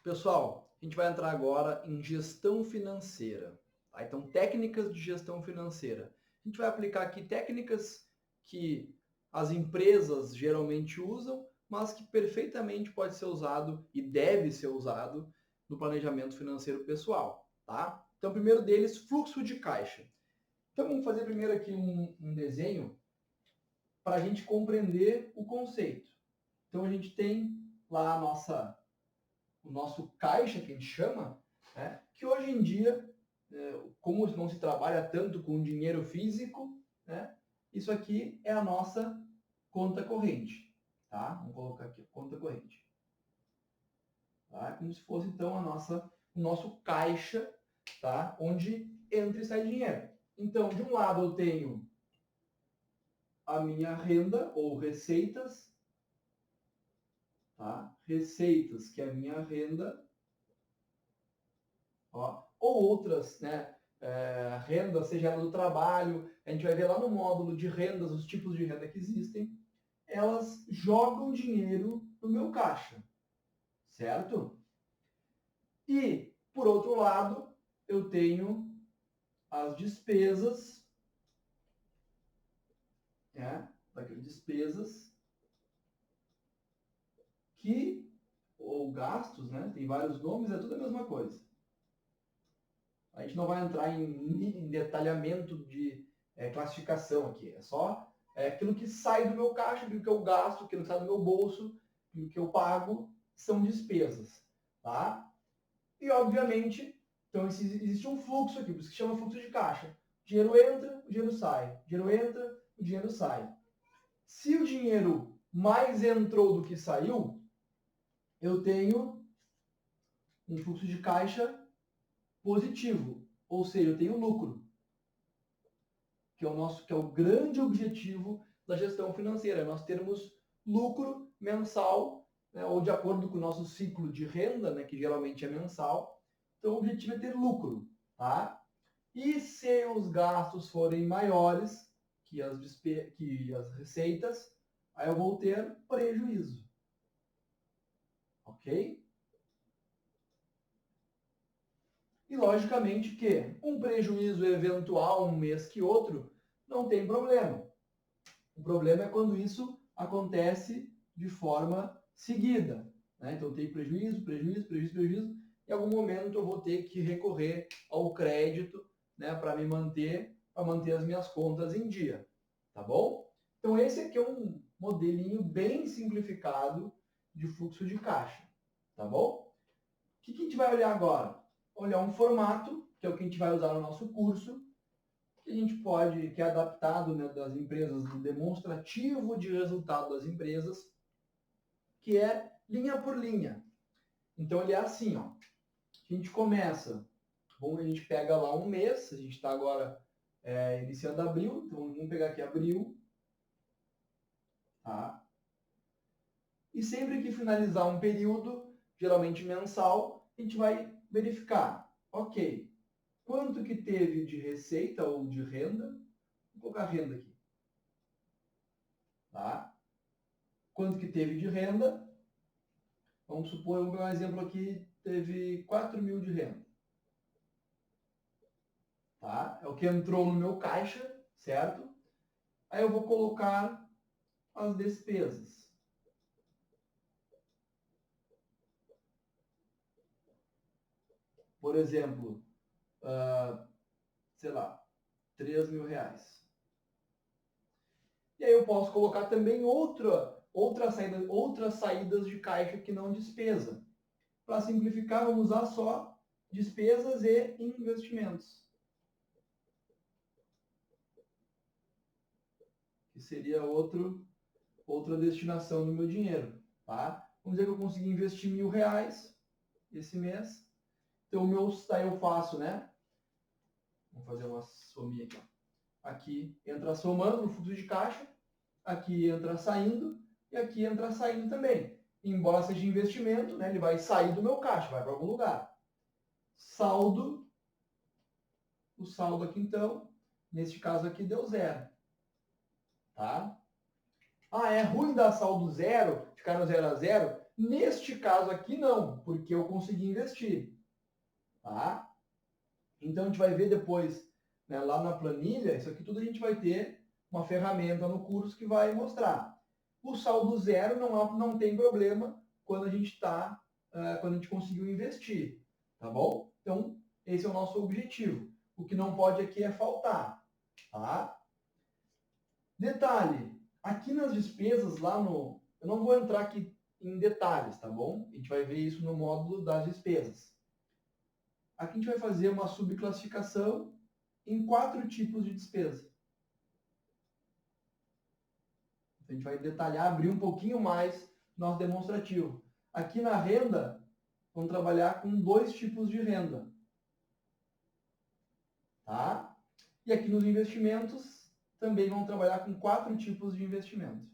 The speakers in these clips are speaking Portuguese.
Pessoal, a gente vai entrar agora em gestão financeira. Tá? Então, técnicas de gestão financeira. A gente vai aplicar aqui técnicas que as empresas geralmente usam, mas que perfeitamente pode ser usado e deve ser usado no planejamento financeiro pessoal. Tá? Então, o primeiro deles, fluxo de caixa. Então, vamos fazer primeiro aqui um desenho para a gente compreender o conceito. Então, a gente tem lá o nosso caixa, que a gente chama, né? Que hoje em dia, como não se trabalha tanto com dinheiro físico, né? Isso aqui é a nossa conta corrente, tá? Vamos colocar aqui, conta corrente. Tá? Como se fosse, então, o nosso caixa, tá? Onde entra e sai dinheiro. Então, de um lado eu tenho a minha renda ou receitas, tá? Receitas, que é a minha renda, ó, ou outras, né, rendas, seja ela do trabalho, a gente vai ver lá no módulo de rendas, os tipos de renda que existem, elas jogam dinheiro no meu caixa, certo? E, por outro lado, eu tenho as despesas, né, despesas que, ou gastos, né, tem vários nomes, é tudo a mesma coisa. A gente não vai entrar em detalhamento de classificação aqui. É só aquilo que sai do meu caixa, aquilo que eu gasto, aquilo que sai do meu bolso, aquilo que eu pago, são despesas. Tá? E, obviamente, então existe um fluxo aqui, por isso que chama fluxo de caixa. O dinheiro entra, o dinheiro sai. O dinheiro entra, o dinheiro sai. Se o dinheiro mais entrou do que saiu, eu tenho um fluxo de caixa positivo, ou seja, eu tenho lucro, que é o grande objetivo da gestão financeira, nós termos lucro mensal, né, ou de acordo com o nosso ciclo de renda, né, que geralmente é mensal. Então o objetivo é ter lucro, tá? E se os gastos forem maiores que as receitas, aí eu vou ter prejuízo, ok? E logicamente que um prejuízo eventual um mês que outro não tem problema. O problema é quando isso acontece de forma seguida. Né? Então tem prejuízo, prejuízo, prejuízo, prejuízo. Em algum momento eu vou ter que recorrer ao crédito, né, para manter as minhas contas em dia. Tá bom? Então esse aqui é um modelinho bem simplificado de fluxo de caixa. Tá bom? O que a gente vai olhar agora? Olhar um formato, que é o que a gente vai usar no nosso curso, que a gente pode, que é adaptado, né, das empresas, do demonstrativo de resultado das empresas, que é linha por linha. Então ele é assim, ó. A gente começa, a gente pega lá um mês, a gente está agora iniciando abril, então vamos pegar aqui abril, tá? E sempre que finalizar um período, geralmente mensal, a gente vai verificar, ok, quanto que teve de receita ou de renda, vou colocar renda aqui, tá? Quanto que teve de renda, vamos supor, vamos pegar um exemplo aqui, teve 4 mil de renda, tá? É o que entrou no meu caixa, certo? Aí eu vou colocar as despesas. Por exemplo, sei lá, 3 mil reais. E aí eu posso colocar também outras saídas de caixa que não despesa. Para simplificar, vamos usar só despesas e investimentos, que seria outra destinação do meu dinheiro. Tá? Vamos dizer que eu consegui investir R$ 1.000 esse mês. Então, daí eu faço, né? Vamos fazer uma sominha aqui. Aqui entra somando no fluxo de caixa, aqui entra saindo e aqui entra saindo também. Embora seja investimento, né, ele vai sair do meu caixa, vai para algum lugar. Saldo, o saldo aqui então, neste caso aqui deu zero. Tá? Ah, é ruim dar saldo zero, ficar no 0 a 0? Neste caso aqui, não, porque eu consegui investir. Tá? Então, a gente vai ver depois, né, lá na planilha, isso aqui tudo a gente vai ter uma ferramenta no curso que vai mostrar. O saldo zero não tem problema quando a gente quando a gente conseguiu investir, tá bom? Então, esse é o nosso objetivo. O que não pode aqui é faltar, tá? Detalhe, aqui nas despesas, eu não vou entrar aqui em detalhes, tá bom? A gente vai ver isso no módulo das despesas. Aqui a gente vai fazer uma subclassificação em 4 tipos de despesa. A gente vai detalhar, abrir um pouquinho mais nosso demonstrativo. Aqui na renda, vamos trabalhar com 2 tipos de renda. Tá? E aqui nos investimentos, também vamos trabalhar com 4 tipos de investimento.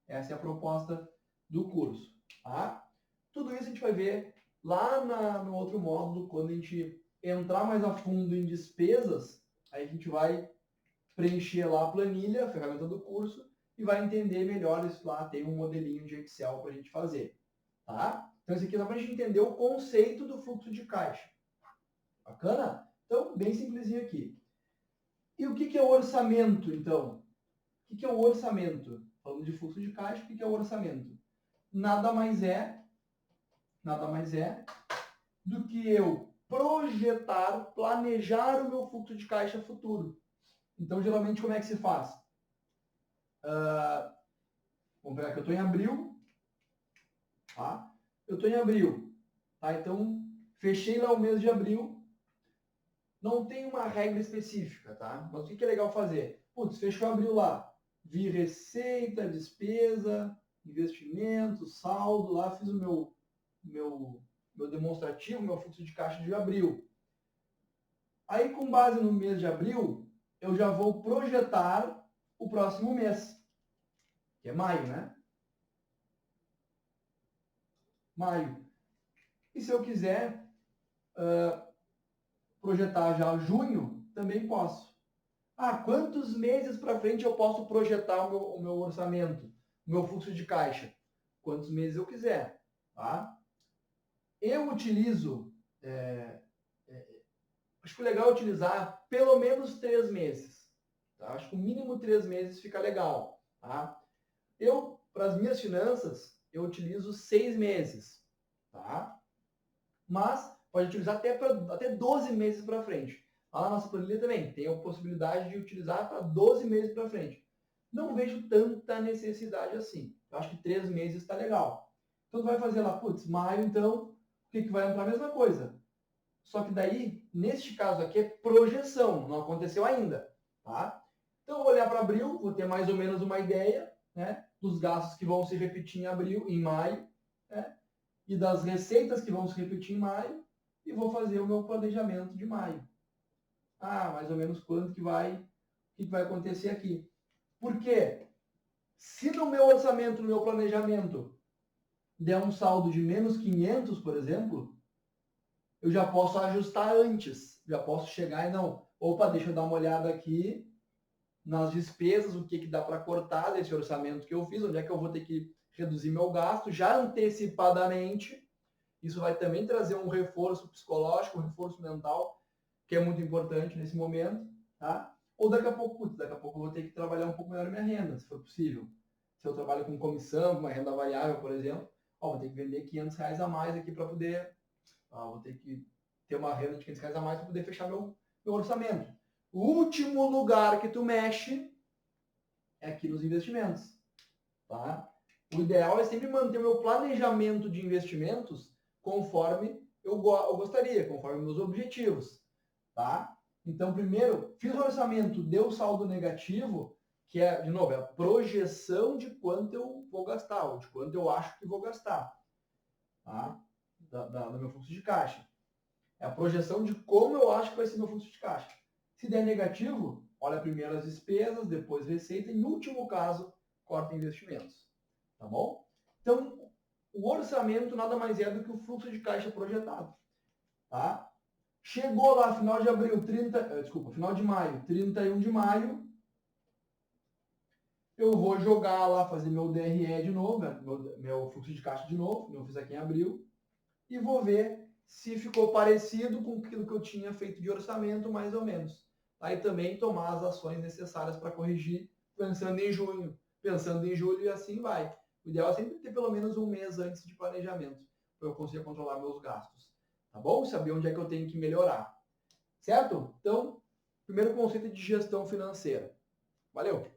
Essa é a proposta do curso. Tá? Tudo isso a gente vai ver lá no outro módulo, quando a gente entrar mais a fundo em despesas, aí a gente vai preencher lá a planilha, a ferramenta do curso, e vai entender melhor isso lá. Tem um modelinho de Excel para a gente fazer. Tá? Então, esse aqui dá para a gente entender o conceito do fluxo de caixa. Bacana? Então, bem simplesinho aqui. E o que é o orçamento, então? O que é o orçamento? Falando de fluxo de caixa, o que é o orçamento? Nada mais é do que eu projetar, planejar o meu fluxo de caixa futuro. Então, geralmente, como é que se faz? Vamos pegar que eu estou em abril. Tá? Eu estou em abril. Tá? Então, fechei lá o mês de abril. Não tem uma regra específica, tá? Mas o que é legal fazer? Putz, fechou abril lá. Vi receita, despesa, investimento, saldo. Lá fiz o meu demonstrativo, meu fluxo de caixa de abril. Aí, com base no mês de abril, eu já vou projetar o próximo mês, que é maio, né? Maio. E se eu quiser projetar já junho, também posso. Ah, quantos meses para frente eu posso projetar o meu orçamento, o meu fluxo de caixa? Quantos meses eu quiser, tá? Eu utilizo, acho que o legal é utilizar pelo menos 3 meses. Tá? Acho que o mínimo 3 meses fica legal. Tá? Eu, para as minhas finanças, eu utilizo 6 meses. Tá? Mas pode utilizar até 12 meses para frente. Lá na nossa planilha também tem a possibilidade de utilizar para 12 meses para frente. Não vejo tanta necessidade assim. Eu acho que 3 meses está legal. Então, tu vai fazer lá, putz, maio, então, o que vai entrar? A mesma coisa. Só que daí, neste caso aqui, é projeção, não aconteceu ainda. Tá? Então, eu vou olhar para abril, vou ter mais ou menos uma ideia, né, dos gastos que vão se repetir em abril, em maio, né, e das receitas que vão se repetir em maio, e vou fazer o meu planejamento de maio. Ah, mais ou menos o que vai acontecer aqui. Por quê? Se no meu orçamento, no meu planejamento, der um saldo de menos 500, por exemplo, eu já posso ajustar antes. Já posso chegar e não, opa, deixa eu dar uma olhada aqui nas despesas, o que dá para cortar desse orçamento que eu fiz, onde é que eu vou ter que reduzir meu gasto, já antecipadamente. Isso vai também trazer um reforço psicológico, um reforço mental, que é muito importante nesse momento, tá? Ou daqui a pouco eu vou ter que trabalhar um pouco melhor a minha renda, se for possível. Se eu trabalho com comissão, com uma renda variável, por exemplo, vou ter que vender R$ 500 a mais aqui para poder, vou ter que ter uma renda de R$ 500 a mais para poder fechar meu orçamento. O último lugar que tu mexe é aqui nos investimentos, tá? O ideal é sempre manter o meu planejamento de investimentos conforme eu gostaria, conforme meus objetivos, tá? Então, primeiro, fiz o orçamento, deu saldo negativo, que é, de novo, é a projeção de quanto eu vou gastar, ou de quanto eu acho que vou gastar, tá? Do meu fluxo de caixa. É a projeção de como eu acho que vai ser meu fluxo de caixa. Se der negativo, olha primeiro as despesas, depois receita, e, em último caso, corta investimentos. Tá bom? Então, o orçamento nada mais é do que o fluxo de caixa projetado. Tá? Chegou lá, final de abril, final de maio, 31 de maio. eu vou jogar lá, fazer meu DRE de novo, meu fluxo de caixa de novo, eu fiz aqui em abril, e vou ver se ficou parecido com aquilo que eu tinha feito de orçamento, mais ou menos. Aí também tomar as ações necessárias para corrigir, pensando em junho, pensando em julho e assim vai. O ideal é sempre ter pelo menos um mês antes de planejamento, para eu conseguir controlar meus gastos. Tá bom? Saber onde é que eu tenho que melhorar. Certo? Então, primeiro conceito de gestão financeira. Valeu!